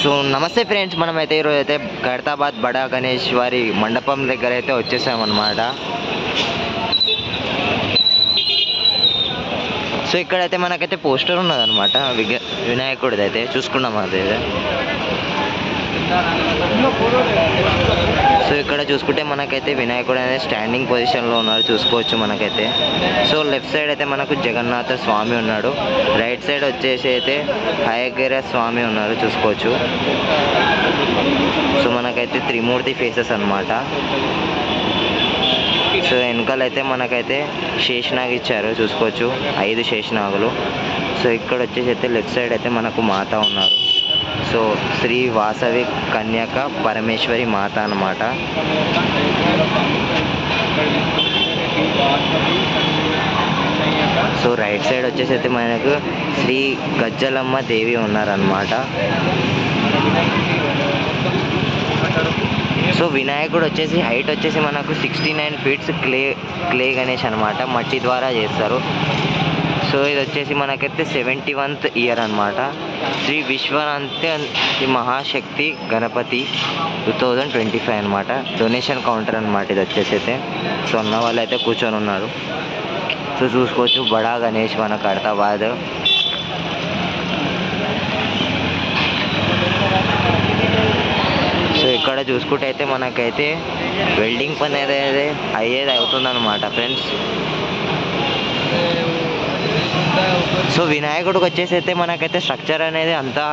So నమస్తే friends, మనమైతే ఈరోజు అయితే ఖైరతాబాద్ బడా గణేష్ వారి మండపం దగ్గర అయితే వచ్చేసామన్నమాట. సో ఇక్కడైతే మనకైతే పోస్టర్ ఉన్నదన్నమాట వినాయకుడిది, అయితే చూసుకున్నాం అదైతే. సో ఇక్కడ చూసుకుంటే మనకైతే వినాయకుడు అనేది స్టాండింగ్ పొజిషన్లో ఉన్నారు, చూసుకోవచ్చు మనకైతే. సో లెఫ్ట్ సైడ్ అయితే మనకు జగన్నాథ స్వామి ఉన్నాడు, రైట్ సైడ్ వచ్చేసి అయితే హయగిరి స్వామి ఉన్నారు, చూసుకోవచ్చు. సో మనకైతే త్రిమూర్తి ఫేసెస్ అన్నమాట. సో వెనకాలైతే మనకైతే శేషనాగ్ ఇచ్చారు, చూసుకోవచ్చు, 5 శేషనాగులు. సో ఇక్కడ వచ్చేసి అయితే లెఫ్ట్ సైడ్ అయితే మనకు మాత ఉన్నారు. సో శ్రీ వాసవి కన్యక పరమేశ్వరి మాత అన్నమాట. సో రైట్ సైడ్ వచ్చేసి అయితే మనకు శ్రీ గజ్జలమ్మ దేవి ఉన్నారన్నమాట. సో వినాయకుడు వచ్చేసి హైట్ వచ్చేసి మనకు 69 ఫీట్స్ క్లే గణేష్ అనమాట, మట్టి ద్వారా చేస్తారు. సో ఇది వచ్చేసి మనకైతే 71th ఇయర్ అనమాట. శ్రీ విశ్వనాథ మహాశక్తి గణపతి 2025 అనమాట. డొనేషన్ కౌంటర్ అనమాట ఇది వచ్చేసి అయితే. సో అన్న వాళ్ళు అయితే కూర్చొని ఉన్నారు. సో చూసుకోవచ్చు బడా గణేష్ మన ఖైరతాబాద్. సో ఇక్కడ చూసుకుంటే అయితే మనకైతే వెల్డింగ్ పని అనేది అయ్యేది అవుతుందన్నమాట ఫ్రెండ్స్. సో వినాయకుడికి వచ్చేసి అయితే మనకైతే స్ట్రక్చర్ అనేది అంతా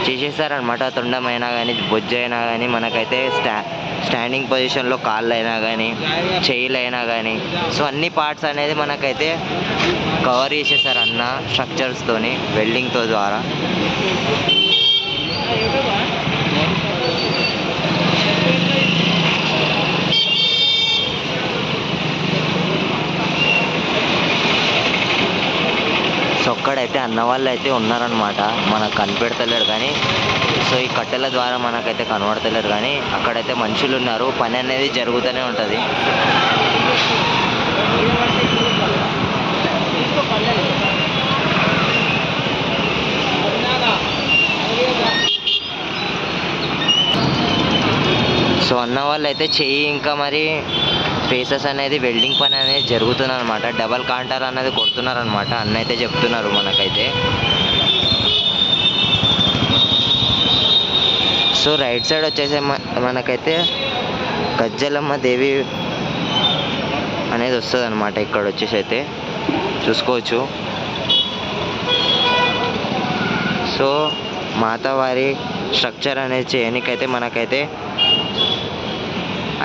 చేసేసారనమాట. తొండమైనా కానీ బొజ్జు అయినా కానీ మనకైతే స్టాండింగ్ పొజిషన్లో కాళ్ళు అయినా కానీ చెయ్యిలు అయినా కానీ సో అన్ని పార్ట్స్ అనేది మనకైతే కవర్ చేసేసారు అన్న స్ట్రక్చర్స్తోని వెల్డింగ్తో ద్వారా. సో అక్కడైతే అన్న వాళ్ళు అయితే ఉన్నారనమాట, మనకు కనిపెడతలేరు కానీ. సో ఈ కట్టెల ద్వారా మనకైతే కనబడతలేరు కానీ అక్కడైతే మనుషులు ఉన్నారు, పని అనేది జరుగుతూనే ఉంటుంది. సో అన్న వాళ్ళు అయితే చెయ్యి ఇంకా మరి ఫేసెస్ అనేది వెల్డింగ్ పని అనేది జరుగుతున్నారు అనమాట. డబల్ కాంటార్ అనేది కొడుతున్నారు అనమాట, అన్న అయితే చెప్తున్నారు మనకైతే. సో రైట్ సైడ్ వచ్చేసి మనకైతే గజ్జలమ్మ దేవి అనేది వస్తుంది అనమాట. ఇక్కడ వచ్చేసి అయితే చూసుకోవచ్చు. సో మాతావారి స్ట్రక్చర్ అనేది చేయడానికైతే మనకైతే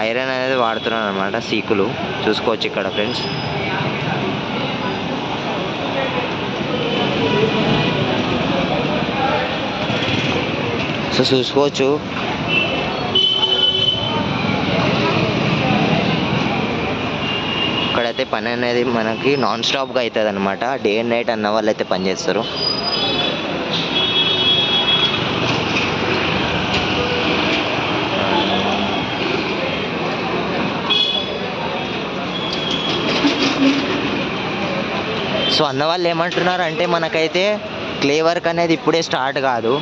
ఐరన్ అనేది వాడుతున్నాను అనమాట, సీకులు చూసుకోవచ్చు ఇక్కడ ఫ్రెండ్స్. సో చూసుకోవచ్చు ఇక్కడైతే పని అనేది మనకి నాన్ స్టాప్గా అవుతుంది అనమాట. డే అండ్ నైట్ అన్న వాళ్ళు అయితే పనిచేస్తారు. సో అన్న వాళ్ళు ఏమంటున్నారు అంటే మనకైతే క్లే వర్క్ అనేది ఇప్పుడే స్టార్ట్ కాదు.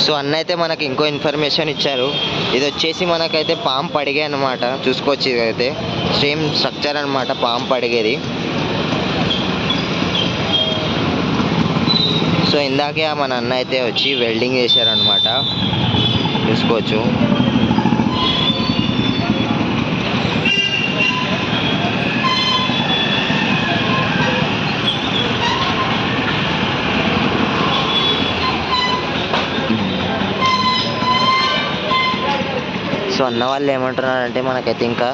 సో అన్న అయితే మనకి ఇంకో ఇన్ఫర్మేషన్ ఇచ్చారు. ఇది వచ్చేసి మనకైతే పాము పడిగే అనమాట, చూసుకోవచ్చు. ఇదైతే సేమ్ స్ట్రక్చర్ అనమాట, పాము పడిగేది. సో ఇందాకే మన అన్న అయితే వచ్చి వెల్డింగ్ చేశారనమాట, చూసుకోవచ్చు. సో అన్న వాళ్ళు ఏమంటున్నారంటే మనకైతే ఇంకా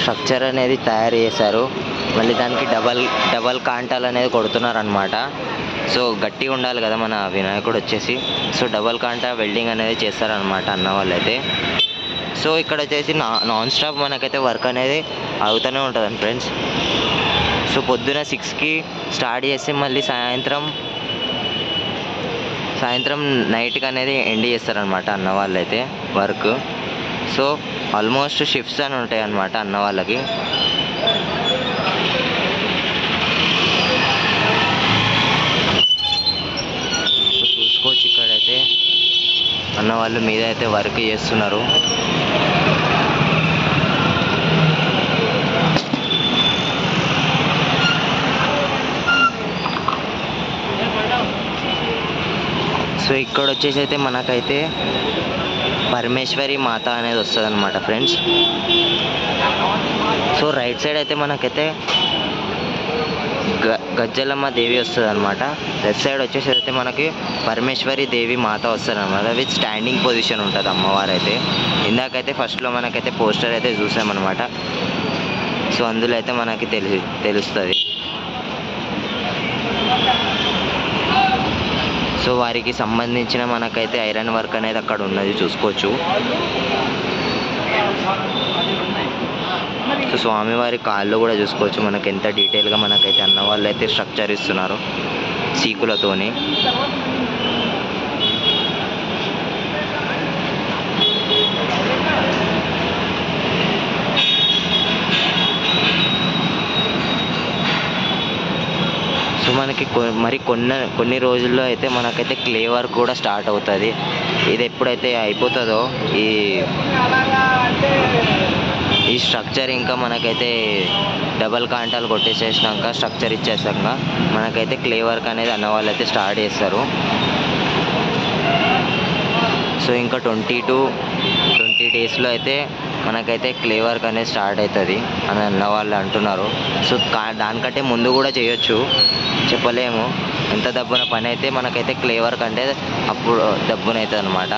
స్ట్రక్చర్ అనేది తయారు చేశారు, మళ్ళీ దానికి డబల్ కాంటాలు అనేది కొడుతున్నారు అనమాట. సో గట్టిగా ఉండాలి కదా మన వినాయకుడు వచ్చేసి. సో డబల్ కాంటా వెల్డింగ్ అనేది చేస్తారనమాట అన్న వాళ్ళు అయితే. సో ఇక్కడ వచ్చేసి నాన్ స్టాప్ మనకైతే వర్క్ అనేది అవుతూనే ఉంటుంది ఫ్రెండ్స్. సో పొద్దున 6కి స్టార్ట్ చేసి మళ్ళీ సాయంత్రం నైట్కి అనేది ఎండ్ చేస్తారనమాట అన్న వాళ్ళు అయితే వర్క్. సో ఆల్మోస్ట్ షిఫ్ట్స్ అని ఉంటాయి అన్నమాట అన్న వాళ్ళకి. వాళ్ళు మీద అయితే వర్క్ చేస్తున్నారు. సో ఇక్కడ వచ్చేసి అయితే మనకైతే పరమేశ్వరి మాత అనేది వస్తుంది అనమాట ఫ్రెండ్స్. సో రైట్ సైడ్ అయితే మనకైతే గజ్జలమ్మ దేవి వస్తుంది అనమాట. లెఫ్ట్ సైడ్ వచ్చేసి అయితే మనకి పరమేశ్వరి దేవి మాత వస్తుంది అనమాట. విత్ స్టాండింగ్ పొజిషన్ ఉంటుంది అమ్మవారు అయితే. ఇందాకైతే ఫస్ట్లో మనకైతే పోస్టర్ అయితే చూసామన్నమాట. సో అందులో అయితే మనకి తెలుస్తుంది. సో వారికి సంబంధించిన మనకైతే ఐరన్ వర్క్ అనేది అక్కడ ఉన్నది చూసుకోవచ్చు. సో స్వామివారి కాళ్ళు కూడా చూసుకోవచ్చు మనకి ఎంత డీటెయిల్గా మనకైతే అన్న వాళ్ళు అయితే స్ట్రక్చర్ ఇస్తున్నారు సీకులతోని. సో మనకి మరి కొన్ని రోజుల్లో అయితే మనకైతే క్లే వర్క్ కూడా స్టార్ట్ అవుతుంది. ఇది ఎప్పుడైతే అయిపోతుందో ఈ స్ట్రక్చర్ ఇంకా మనకైతే డబల్ కాంటాలు కొట్టేసేసినాక స్ట్రక్చర్ ఇచ్చేసాక మనకైతే క్లే వర్క్ అనేది అన్న వాళ్ళు అయితే స్టార్ట్ చేస్తారు. సో ఇంకా 20 డేస్లో అయితే మనకైతే క్లే వర్క్ అనేది స్టార్ట్ అవుతుంది అని అన్న వాళ్ళు అంటున్నారు. సో దానికంటే ముందు కూడా చేయొచ్చు, చెప్పలేము. ఎంత దబ్బున పని అయితే మనకైతే క్లే వర్క్ అంటే అప్పుడు దబ్బున అవుతుంది అనమాట.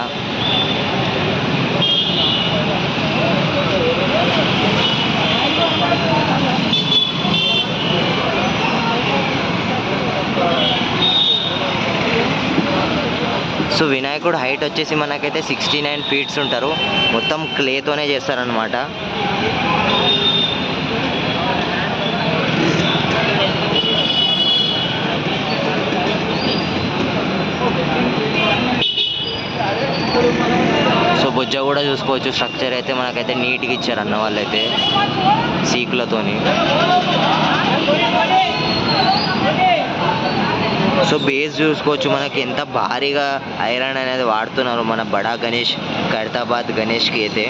సో వినాయకుడు హైట్ వచ్చేసి మనకైతే 69 ఫీట్స్ ఉంటారు. మొత్తం క్లేతోనే చేస్తారనమాట. సో బొజ్జ కూడా చూసుకోవచ్చు. స్ట్రక్చర్ అయితే మనకైతే నీట్గా ఇచ్చారు అన్న వాళ్ళైతే సీకులతోని. సో బేస్ చూసుకోవచ్చు మనకి ఎంత భారీగా ఐరన్ అనేది వాడుతున్నారు మన బడా గణేష్, ఖైరతాబాద్ గణేష్కి అయితే.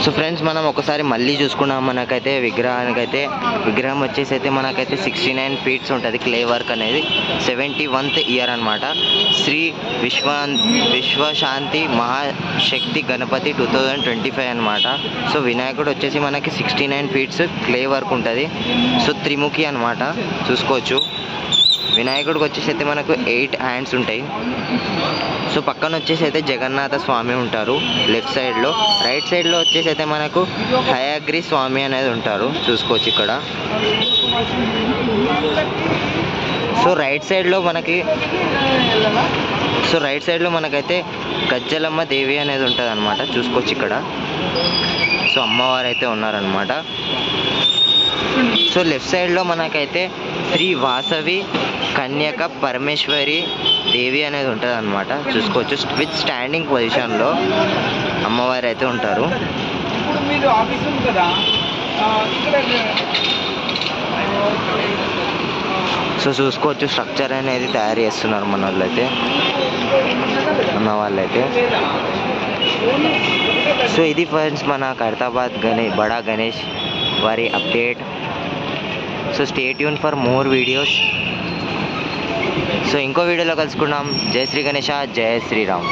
సో ఫ్రెండ్స్ మనం ఒకసారి మళ్ళీ చూసుకున్నాం. మనకైతే విగ్రహం వచ్చేసి అయితే మనకైతే 69 ఫీట్స్ ఉంటుంది. క్లే వర్క్ అనేది 71th ఇయర్ అనమాట. శ్రీ విశ్వశాంతి మహాశక్తి గణపతి 2025 అనమాట. సో వినాయకుడు వచ్చేసి మనకి 69 ఫీట్స్ క్లే వర్క్ ఉంటుంది. సో త్రిముఖి అనమాట చూసుకోవచ్చు. వినాయకుడికి వచ్చేసి అయితే మనకు 8 హ్యాండ్స్ ఉంటాయి. సో పక్కన వచ్చేసి అయితే జగన్నాథ స్వామి ఉంటారు లెఫ్ట్ సైడ్లో. రైట్ సైడ్లో వచ్చేసి అయితే మనకు హయగ్రీ స్వామి అనేది ఉంటారు చూసుకోవచ్చు ఇక్కడ. సో రైట్ సైడ్లో మనకైతే గజ్జలమ్మ దేవి అనేది ఉంటుంది అనమాట చూసుకోవచ్చు ఇక్కడ. సో అమ్మవారు అయితే ఉన్నారనమాట. సో లెఫ్ట్ సైడ్లో మనకైతే శ్రీ వాసవి కన్యక పరమేశ్వరి దేవి అనేది ఉంటుంది అనమాట చూసుకోవచ్చు. విత్ స్టాండింగ్ పొజిషన్లో అమ్మవారు అయితే ఉంటారు. సో చూసుకోవచ్చు స్ట్రక్చర్ అనేది తయారు చేస్తున్నారు మన వాళ్ళైతే. సో ఇది ఫ్రెండ్స్ మన ఖైరతాబాద్ బడా గణేష్ వారి update. So stay tune for more videos. So ఇంకో వీడియోలో కలుసుకుందాం. జై శ్రీ గణేష, జై శ్రీరామ్.